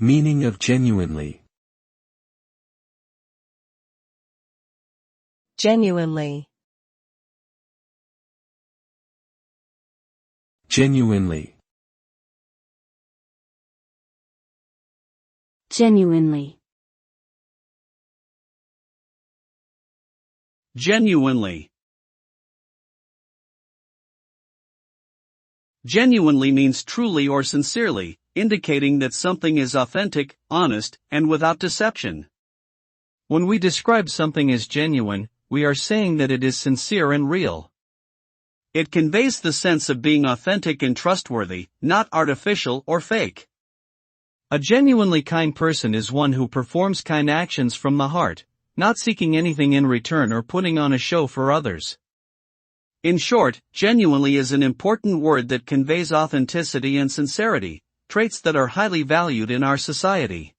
Meaning of genuinely. Genuinely. Genuinely. Genuinely. Genuinely. Genuinely means truly or sincerely, indicating that something is authentic, honest, and without deception. When we describe something as genuine, we are saying that it is sincere and real. It conveys the sense of being authentic and trustworthy, not artificial or fake. A genuinely kind person is one who performs kind actions from the heart, not seeking anything in return or putting on a show for others. In short, genuinely is an important word that conveys authenticity and sincerity, traits that are highly valued in our society.